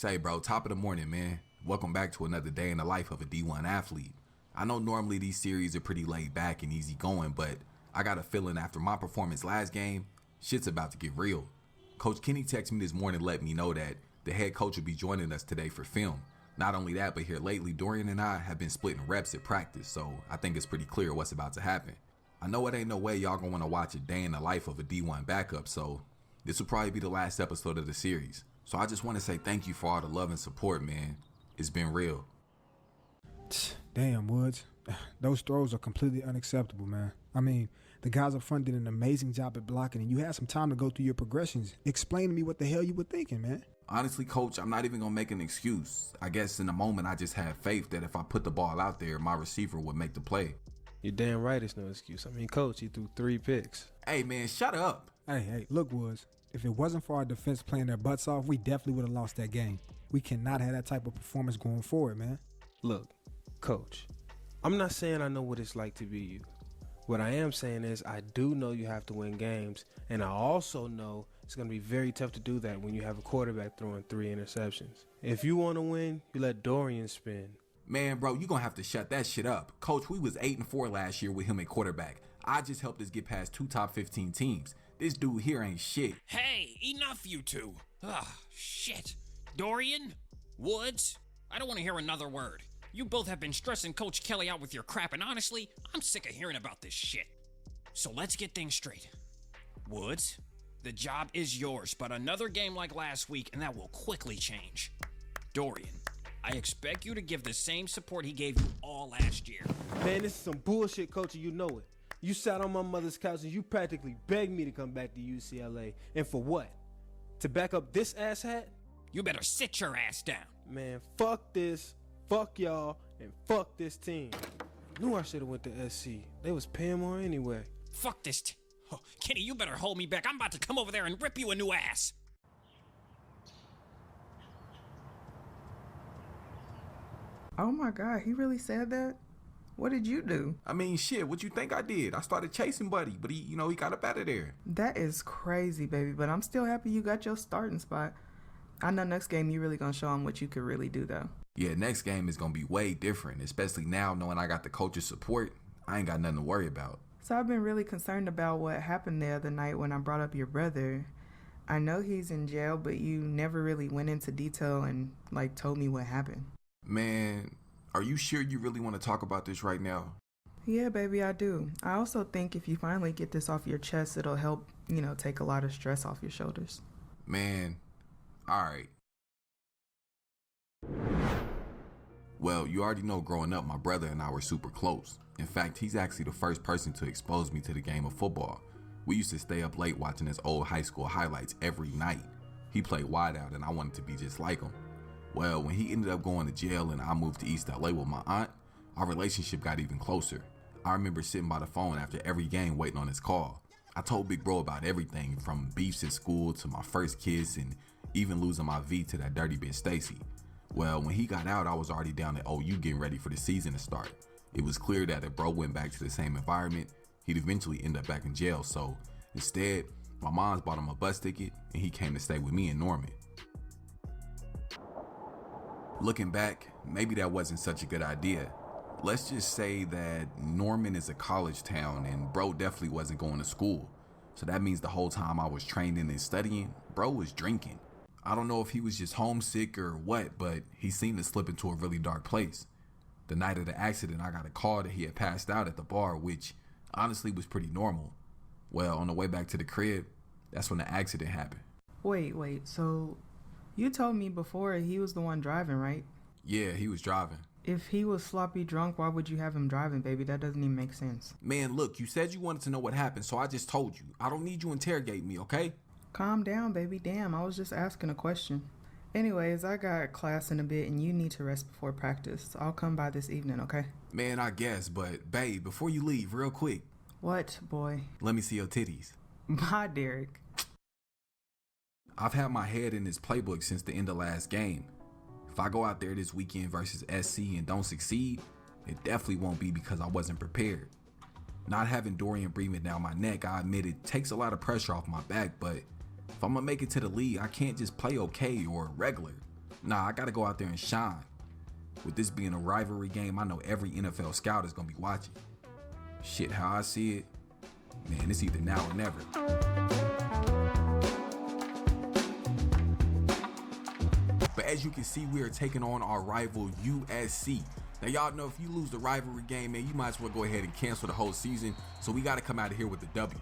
Say, bro, top of the morning, man. Welcome back to another day in the life of a D1 athlete. I know normally these series are pretty laid back and easy going, but I got a feeling after my performance last game, shit's about to get real. Coach Kenny texted me this morning to let me know that the head coach will be joining us today for film. Not only that, but here lately, Dorian and I have been splitting reps at practice, so I think it's pretty clear what's about to happen. I know it ain't no way y'all gonna wanna watch a day in the life of a D1 backup, so this will probably be the last episode of the series. So I just want to say thank you for all the love and support, man. It's been real. Damn, Woods. Those throws are completely unacceptable, man. I mean, the guys up front did an amazing job at blocking, and you had some time to go through your progressions. Explain to me what the hell you were thinking, man. Honestly, coach, I'm not even going to make an excuse. I guess in the moment, I just had faith that if I put the ball out there, my receiver would make the play. You're damn right it's no excuse. I mean, coach, he threw 3 picks. Hey, man, shut up. Hey, look, Woods. If it wasn't for our defense playing their butts off, we definitely would have lost that game. We cannot have that type of performance going forward, man. Look, coach, I'm not saying I know what it's like to be you. What I am saying is I do know you have to win games, and I also know it's going to be very tough to do that when you have a quarterback throwing 3 interceptions. If you want to win, you let Dorian spin. Man, bro, you're going to have to shut that shit up. Coach, we was 8-4 last year with him at quarterback. I just helped us get past 2 top 15 teams. This dude here ain't shit. Hey, enough you two. Shit. Dorian? Woods? I don't want to hear another word. You both have been stressing Coach Kelly out with your crap, and honestly, I'm sick of hearing about this shit. So let's get things straight. Woods, the job is yours, but another game like last week, and that will quickly change. Dorian, I expect you to give the same support he gave you all last year. Man, this is some bullshit, coach, and you know it. You sat on my mother's couch and you practically begged me to come back to UCLA. And for what? To back up this asshat? You better sit your ass down. Man, fuck this, fuck y'all, and fuck this team. Knew I should have went to SC. They was paying more anyway. Fuck this Kenny, you better hold me back. I'm about to come over there and rip you a new ass. Oh my God, he really said that? What did you do? I mean, shit, what you think I did? I started chasing Buddy, but he got up out of there. That is crazy, baby, but I'm still happy you got your starting spot. I know next game you really gonna show him what you could really do, though. Yeah, next game is gonna be way different, especially now knowing I got the coach's support. I ain't got nothing to worry about. So I've been really concerned about what happened the other night when I brought up your brother. I know he's in jail, but you never really went into detail and, told me what happened. Man, are you sure you really want to talk about this right now? Yeah, baby, I do. I also think if you finally get this off your chest, it'll help, take a lot of stress off your shoulders. Man, alright. Well, you already know growing up, my brother and I were super close. In fact, he's actually the first person to expose me to the game of football. We used to stay up late watching his old high school highlights every night. He played wideout and I wanted to be just like him. Well, when he ended up going to jail and I moved to East LA with my aunt, our relationship got even closer. I remember sitting by the phone after every game waiting on his call. I told Big Bro about everything from beefs at school to my first kiss and even losing my V to that dirty bitch Stacy. Well, when he got out, I was already down at OU getting ready for the season to start. It was clear that if Bro went back to the same environment, he'd eventually end up back in jail. So instead, my mom's bought him a bus ticket and he came to stay with me in Norman. Looking back, maybe that wasn't such a good idea. Let's just say that Norman is a college town and Bro definitely wasn't going to school. So that means the whole time I was training and studying, Bro was drinking. I don't know if he was just homesick or what, but he seemed to slip into a really dark place. The night of the accident, I got a call that he had passed out at the bar, which honestly was pretty normal. Well, on the way back to the crib, that's when the accident happened. Wait, so you told me before he was the one driving, right? Yeah, he was driving. If he was sloppy drunk, why would you have him driving, baby? That doesn't even make sense. Man, look, you said you wanted to know what happened, so I just told you. I don't need you interrogating me, okay? Calm down, baby. Damn, I was just asking a question. Anyways, I got class in a bit and you need to rest before practice. I'll come by this evening, okay? Man, I guess, but babe, before you leave, real quick. What, boy? Let me see your titties. Bye, Derek. I've had my head in this playbook since the end of last game. If I go out there this weekend versus SC and don't succeed, it definitely won't be because I wasn't prepared. Not having Dorian breathing down my neck, I admit it takes a lot of pressure off my back, but if I'm gonna make it to the league, I can't just play okay or regular. Nah, I gotta go out there and shine. With this being a rivalry game, I know every NFL scout is gonna be watching. Shit, how I see it, man, it's either now or never. But as you can see, we are taking on our rival USC. Now y'all know if you lose the rivalry game, man, you might as well go ahead and cancel the whole season. So we gotta come out of here with the W.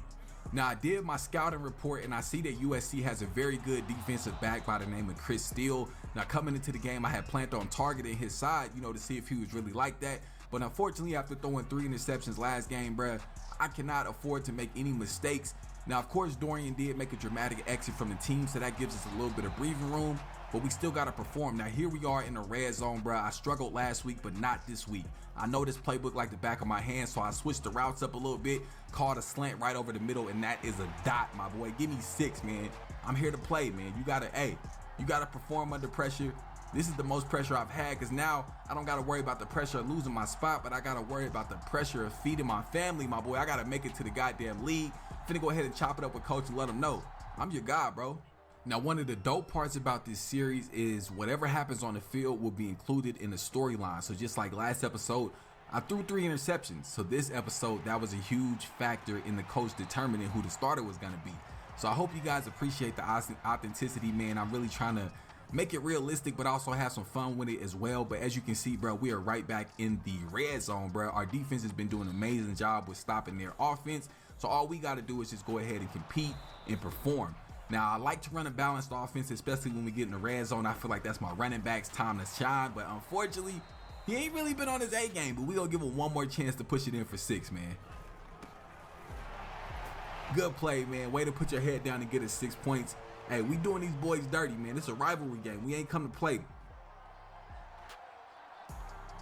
Now I did my scouting report and I see that USC has a very good defensive back by the name of Chris Steele. Now coming into the game, I had planned on targeting his side, to see if he was really like that. But unfortunately, after throwing 3 interceptions last game, bruh, I cannot afford to make any mistakes. Now, of course, Dorian did make a dramatic exit from the team, so that gives us a little bit of breathing room, but we still got to perform. Now, here we are in the red zone, bruh. I struggled last week, but not this week. I know this playbook like the back of my hand, so I switched the routes up a little bit, called a slant right over the middle, and that is a dot, my boy. Give me 6, man. I'm here to play, man. You gotta perform under pressure. This is the most pressure I've had, because now I don't got to worry about the pressure of losing my spot, but I got to worry about the pressure of feeding my family, my boy. I got to make it to the goddamn league. Finna go ahead and chop it up with coach and let him know I'm your guy, bro. Now, one of the dope parts about this series is whatever happens on the field will be included in the storyline. So just like last episode, I threw 3 interceptions. So this episode, that was a huge factor in the coach determining who the starter was going to be. So I hope you guys appreciate the authenticity, man. I'm really trying to make it realistic, but also have some fun with it as well. But as you can see, bro, we are right back in the red zone, bro. Our defense has been doing an amazing job with stopping their offense. So all we got to do is just go ahead and compete and perform. Now, I like to run a balanced offense, especially when we get in the red zone. I feel like that's my running back's time to shine. But unfortunately, he ain't really been on his A game. But we gonna give him one more chance to push it in for 6, man. Good play, man. Way to put your head down and get us 6 points. Hey, we doing these boys dirty, man. It's a rivalry game. We ain't come to play.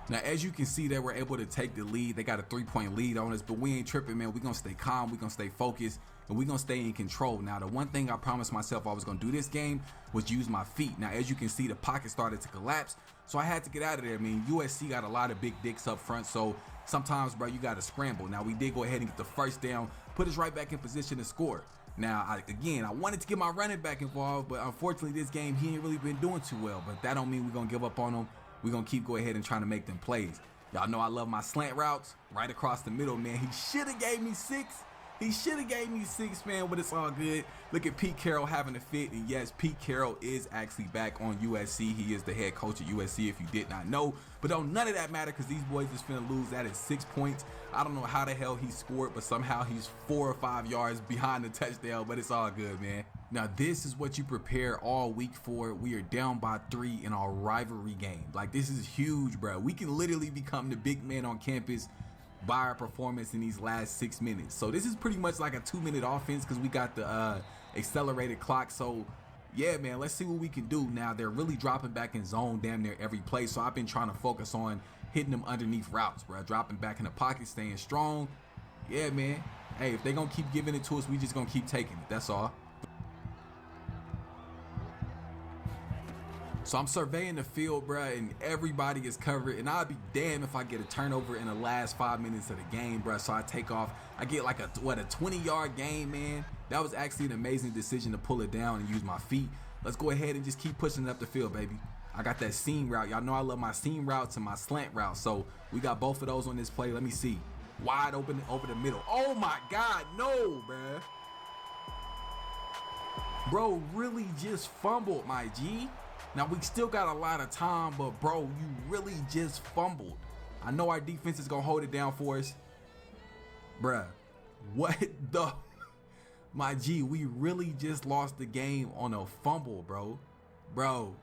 Now, as you can see, they were able to take the lead. They got a 3-point lead on us, but we ain't tripping, man. We're going to stay calm. We're going to stay focused, and we're going to stay in control. Now, the one thing I promised myself I was going to do this game was use my feet. Now, as you can see, the pocket started to collapse, so I had to get out of there. I mean, USC got a lot of big dicks up front, so sometimes, bro, you got to scramble. Now, we did go ahead and get the first down, put us right back in position to score. Now, I wanted to get my running back involved, but unfortunately, this game, he ain't really been doing too well. But that don't mean we're going to give up on him. We're going to keep go ahead and trying to make them plays. Y'all know I love my slant routes right across the middle, man. He should have gave me 6. He should have gave me 6, man, but it's all good. Look at Pete Carroll having a fit. And yes, Pete Carroll is actually back on USC. He is the head coach at USC if you did not know. But don't none of that matter because these boys is finna lose. That is 6 points. I don't know how the hell he scored, but somehow he's 4 or 5 yards behind the touchdown, but it's all good, man. Now, this is what you prepare all week for. We are down by 3 in our rivalry game. Like, this is huge, bro. We can literally become the big man on campus by our performance in these last 6 minutes. So this is pretty much like a 2-minute offense because we got the accelerated clock. So yeah, man, let's see what we can do. Now they're really dropping back in zone damn near every play. So I've been trying to focus on hitting them underneath routes, bro. Dropping back in the pocket, staying strong. Yeah, man. Hey, if they're gonna keep giving it to us, we just gonna keep taking it. That's all. So I'm surveying the field, bruh, and everybody is covered. And I'd be damned if I get a turnover in the last 5 minutes of the game, bruh. So I take off. I get like a 20-yard gain, man. That was actually an amazing decision to pull it down and use my feet. Let's go ahead and just keep pushing it up the field, baby. I got that seam route. Y'all know I love my seam routes and my slant routes. So we got both of those on this play. Let me see. Wide open over the middle. Oh my God, no, bruh. Bro really just fumbled, my G. Now, we still got a lot of time, but, bro, you really just fumbled. I know our defense is going to hold it down for us. Bruh, what the? My G, we really just lost the game on a fumble, bro. Bro,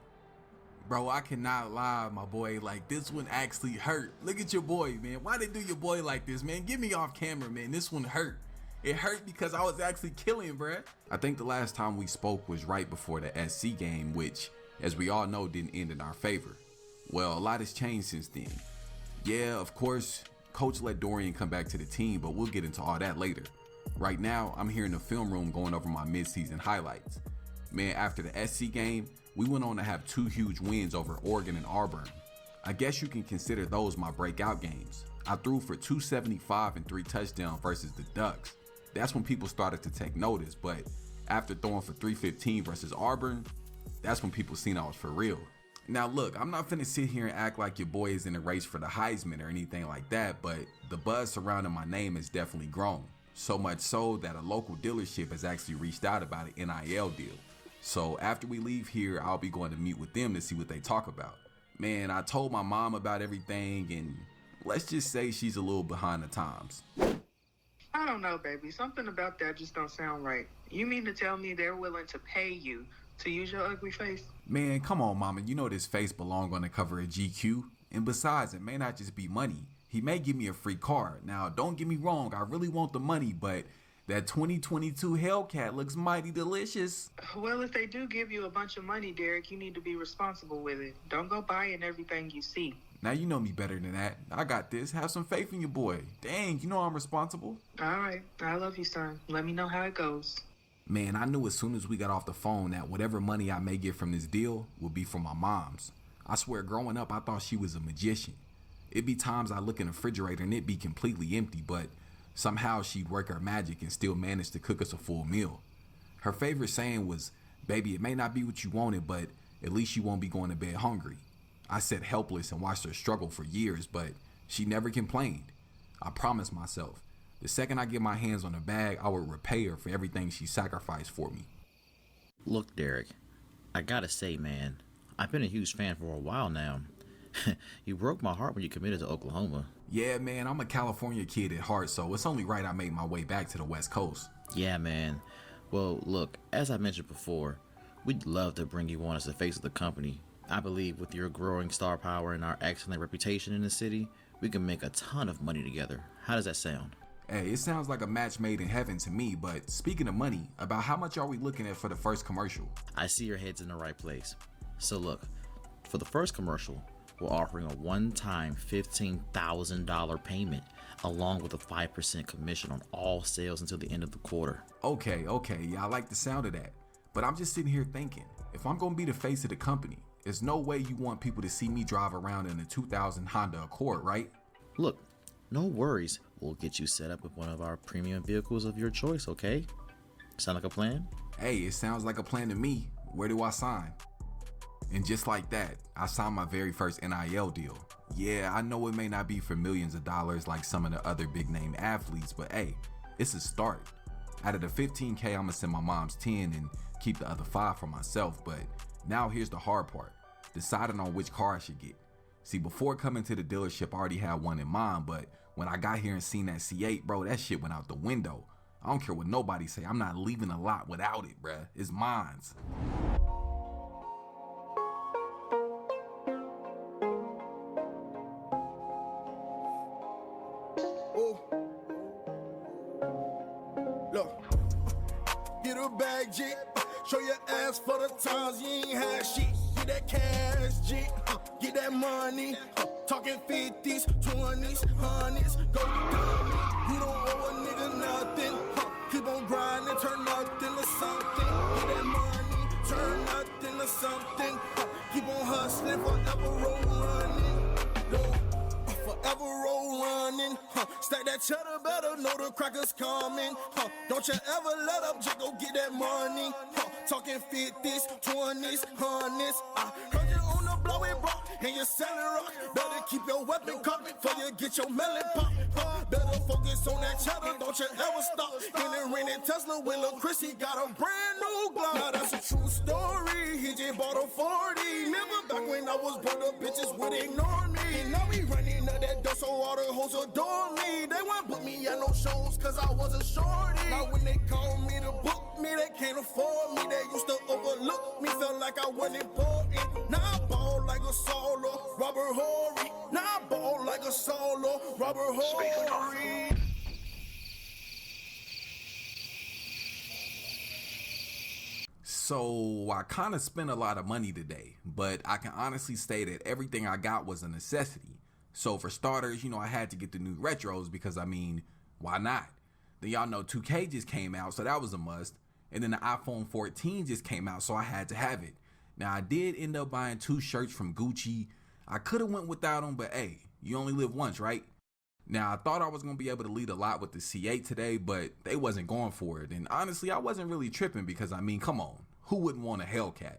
I cannot lie, my boy. Like, this one actually hurt. Look at your boy, man. Why they do your boy like this, man? Get me off camera, man. This one hurt. It hurt because I was actually killing, bruh. I think the last time we spoke was right before the SC game, which, as we all know, didn't end in our favor. Well, a lot has changed since then. Yeah, of course, coach let Dorian come back to the team, but we'll get into all that later. Right now, I'm here in the film room going over my midseason highlights. Man, after the SC game, we went on to have 2 huge wins over Oregon and Auburn. I guess you can consider those my breakout games. I threw for 275 and 3 touchdowns versus the Ducks. That's when people started to take notice, but after throwing for 315 versus Auburn, that's when people seen I was for real. Now look, I'm not finna sit here and act like your boy is in a race for the Heisman or anything like that, but the buzz surrounding my name has definitely grown. So much so that a local dealership has actually reached out about an NIL deal. So after we leave here, I'll be going to meet with them to see what they talk about. Man, I told my mom about everything, and let's just say she's a little behind the times. I don't know, baby. Something about that just don't sound right. You mean to tell me they're willing to pay you to use your ugly face? Man, come on, mama. You know this face belong on the cover of GQ. And besides, it may not just be money. He may give me a free car. Now, don't get me wrong. I really want the money, but that 2022 Hellcat looks mighty delicious. Well, if they do give you a bunch of money, Derek, you need to be responsible with it. Don't go buying everything you see. Now you know me better than that. I got this. Have some faith in your boy. Dang, you know I'm responsible. All right. I love you, son. Let me know how it goes. Man, I knew as soon as we got off the phone that whatever money I may get from this deal would be from my mom's. I swear, growing up, I thought she was a magician. It'd be times I look in the refrigerator and it'd be completely empty, but somehow she'd work her magic and still manage to cook us a full meal. Her favorite saying was, "Baby, it may not be what you wanted, but at least you won't be going to bed hungry." I sat helpless and watched her struggle for years, but she never complained. I promised myself, the second I get my hands on a bag, I would repay her for everything she sacrificed for me. Look, Derek, I gotta say, man, I've been a huge fan for a while now. You broke my heart when you committed to Oklahoma. Yeah, man, I'm a California kid at heart, so it's only right I made my way back to the West Coast. Yeah, man. Well, look, as I mentioned before, we'd love to bring you on as the face of the company. I believe with your growing star power and our excellent reputation in the city, we can make a ton of money together. How does that sound? Hey, it sounds like a match made in heaven to me, but speaking of money, about how much are we looking at for the first commercial? I see your head's in the right place. So look, for the first commercial, we're offering a one-time $15,000 payment along with a 5% commission on all sales until the end of the quarter. Okay, yeah, I like the sound of that. But I'm just sitting here thinking, if I'm gonna be the face of the company, there's no way you want people to see me drive around in a 2000 Honda Accord, right? Look, no worries. We'll get you set up with one of our premium vehicles of your choice, okay? Sound like a plan? Hey, it sounds like a plan to me. Where do I sign? And just like that, I signed my very first NIL deal. Yeah, I know it may not be for millions of dollars like some of the other big name athletes, but hey, it's a start. Out of the $15K, I'm gonna send my mom's 10 and keep the other 5 for myself. But now here's the hard part, deciding on which car I should get. See, before coming to the dealership, I already had one in mind, but when I got here and seen that C8, bro, that shit went out the window. I don't care what nobody say, I'm not leaving the lot without it, bruh. It's mine's. Get a bag, G. Show your ass for the times you ain't had shit. Get that cash, G. Get that money. Talking 50s, 20s, 100s. Go dumb. You don't owe a nigga nothing. Keep on grinding, turn nothing to something. Get that money, turn nothing to something. Keep on hustling, forever roll running. Forever roll running. Stack that cheddar, better know the crackers coming. Don't you ever let up, just go get that money. Talking 50s, 20s, 100s. I heard you on the blow it, bro, and you're selling rock. Better keep your weapon cocked before you get your melon pop. Better focus on that cheddar, don't you ever stop. In the raining Tesla with Lil' Chrissy got a brand new Glock. Now that's a true story, he just bought a 40. Remember back when I was broke, the bitches would ignore me. Now we running up that door so all the hoes adore me. They won't put me at no shows cause I was a shorty. Now when they call me to book me, they can't afford me. They used to overlook me, felt like I wasn't important. Now I ball like a solo, Robert Horry. Now I ball like a solo, Robert Horry. So I kind of spent a lot of money today, but I can honestly say that everything I got was a necessity. So for starters, I had to get the new retros because why not? Then y'all know 2K just came out, so that was a must. And then the iPhone 14 just came out, so I had to have it. Now I did end up buying 2 shirts from Gucci. I could have went without them, but hey, you only live once, right? Now I thought I was gonna be able to lead a lot with the C8 today, but they wasn't going for it. And honestly, I wasn't really tripping because come on, who wouldn't want a Hellcat?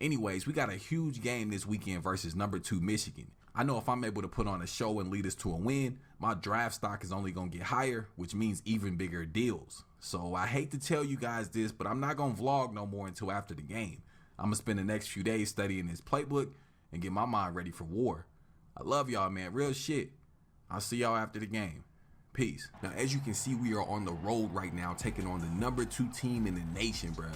Anyways, we got a huge game this weekend versus number 2 Michigan. I know if I'm able to put on a show and lead us to a win, my draft stock is only going to get higher, which means even bigger deals. So I hate to tell you guys this, but I'm not going to vlog no more until after the game. I'm going to spend the next few days studying this playbook and get my mind ready for war. I love y'all, man. Real shit. I'll see y'all after the game. Peace. Now, as you can see, we are on the road right now, taking on the number 2 team in the nation, bro.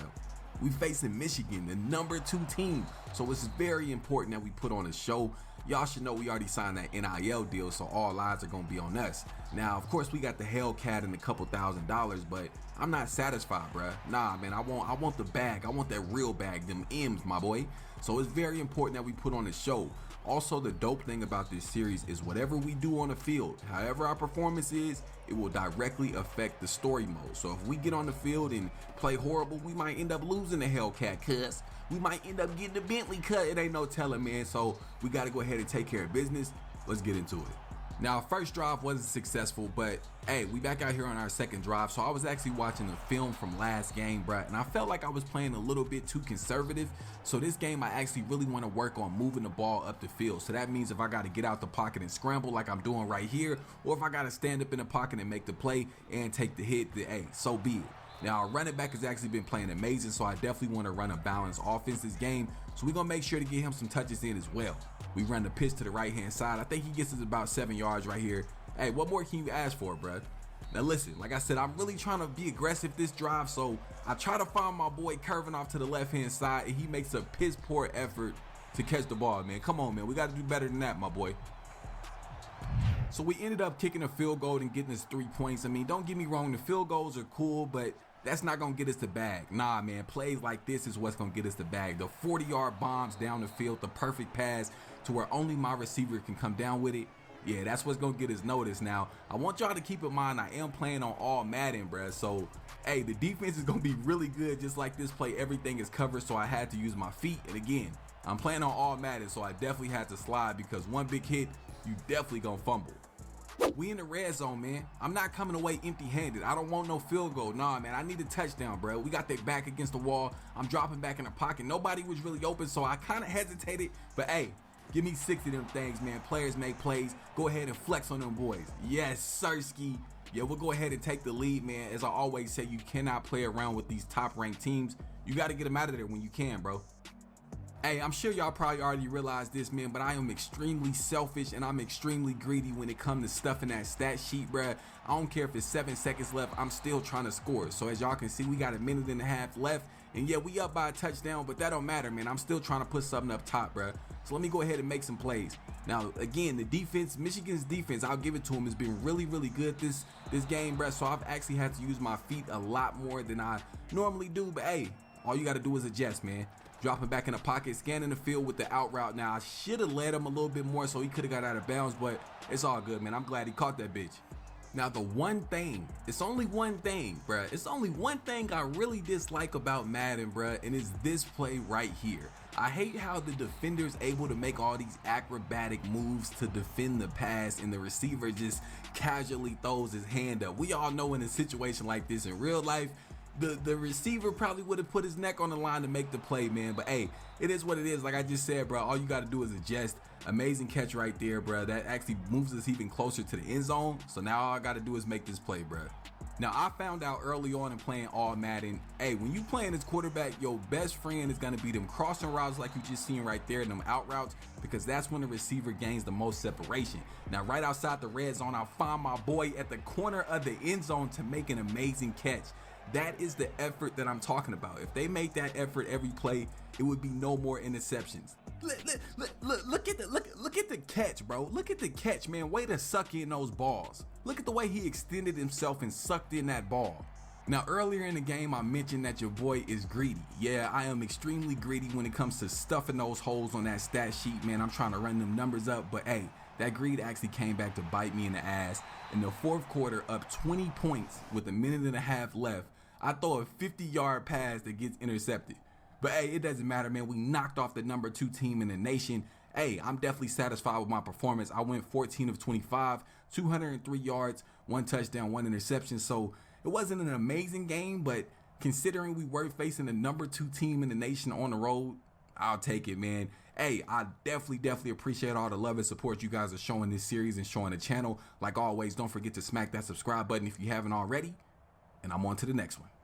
We facing Michigan, the number 2 team. So it's very important that we put on a show. Y'all should know we already signed that NIL deal, so all eyes are gonna be on us. Now, of course, we got the Hellcat and a couple $1,000s, but I'm not satisfied, bruh. Nah, man, I want the bag. I want that real bag, them M's, my boy. So it's very important that we put on a show. Also, the dope thing about this series is whatever we do on the field, however our performance is, it will directly affect the story mode. So if we get on the field and play horrible, we might end up losing the Hellcat, cuz. We might end up getting the Bentley cut. It ain't no telling, man. So we got to go ahead and take care of business. Let's get into it. Now, our first drive wasn't successful, but hey, we back out here on our second drive. So I was actually watching a film from last game, bruh, and I felt like I was playing a little bit too conservative. So this game, I actually really want to work on moving the ball up the field. So that means if I got to get out the pocket and scramble like I'm doing right here, or if I got to stand up in the pocket and make the play and take the hit, then hey, so be it. Now, our running back has actually been playing amazing, so I definitely want to run a balanced offense this game. So we're going to make sure to get him some touches in as well. We run the pitch to the right-hand side. I think he gets us about 7 yards right here. Hey, what more can you ask for, bruh? Now, listen, like I said, I'm really trying to be aggressive this drive, so I try to find my boy curving off to the left-hand side, and he makes a piss-poor effort to catch the ball, man. Come on, man. We got to do better than that, my boy. So we ended up kicking a field goal and getting us 3 points. I mean, don't get me wrong, the field goals are cool, but that's not going to get us the bag. Nah, man, plays like this is what's going to get us the bag. The 40-yard bombs down the field, the perfect pass to where only my receiver can come down with it. Yeah, that's what's going to get us noticed. Now, I want y'all to keep in mind I am playing on all Madden, bruh. So, hey, the defense is going to be really good. Just like this play, everything is covered, so I had to use my feet. And again, I'm playing on all Madden, so I definitely had to slide because one big hit, you definitely going to fumble. We in the red zone, man. I'm not coming away empty-handed. I don't want no field goal. Nah, man, I need a touchdown, bro. We got that back against the wall. I'm dropping back in the pocket. Nobody was really open, so I kind of hesitated. But, hey, give me 6 of them things, man. Players make plays. Go ahead and flex on them boys. Yes, Sirski. Yeah, we'll go ahead and take the lead, man. As I always say, you cannot play around with these top-ranked teams. You got to get them out of there when you can, bro. Hey, I'm sure y'all probably already realized this, man, but I am extremely selfish and I'm extremely greedy when it comes to stuffing that stat sheet, bruh. I don't care if it's 7 seconds left, I'm still trying to score. So as y'all can see, we got a minute and a half left. And yeah, we up by a touchdown, but that don't matter, man. I'm still trying to put something up top, bruh. So let me go ahead and make some plays. Now, again, the defense, Michigan's defense, I'll give it to them, has been really, really good this game, bruh. So I've actually had to use my feet a lot more than I normally do. But hey, all you got to do is adjust, man. Dropping back in the pocket, scanning the field with the out route. Now, I should have led him a little bit more so he could have got out of bounds, but it's all good, man. I'm glad he caught that bitch. Now, the one thing, it's only one thing, bruh. It's only one thing I really dislike about Madden, bruh, and it's this play right here. I hate how the defender's able to make all these acrobatic moves to defend the pass and the receiver just casually throws his hand up. We all know in a situation like this in real life, the receiver probably would have put his neck on the line to make the play, man. But hey, it is what it is. Like I just said, bro, all you got to do is adjust. Amazing catch right there, bro. That actually moves us even closer to the end zone. So now all I got to do is make this play, bro. Now, I found out early on in playing all Madden, hey, when you playing as quarterback, your best friend is going to be them crossing routes like you just seen right there, them out routes, because that's when the receiver gains the most separation. Now, right outside the red zone, I'll find my boy at the corner of the end zone to make an amazing catch. That is the effort that I'm talking about. If they make that effort every play, it would be no more interceptions. Look at the catch, bro. Look at the catch, man. Way to suck in those balls. Look at the way he extended himself and sucked in that ball. Now, earlier in the game, I mentioned that your boy is greedy. Yeah, I am extremely greedy when it comes to stuffing those holes on that stat sheet, man. I'm trying to run them numbers up, but hey, that greed actually came back to bite me in the ass. In the fourth quarter, up 20 points with a minute and a half left, I throw a 50-yard pass that gets intercepted. But hey, it doesn't matter, man. We knocked off the number 2 team in the nation. Hey, I'm definitely satisfied with my performance. I went 14 of 25, 203 yards, 1 touchdown, 1 interception. So it wasn't an amazing game, but considering we were facing the number 2 team in the nation on the road, I'll take it, man. Hey, I definitely appreciate all the love and support you guys are showing this series and showing the channel. Like always, don't forget to smack that subscribe button if you haven't already. And I'm on to the next one.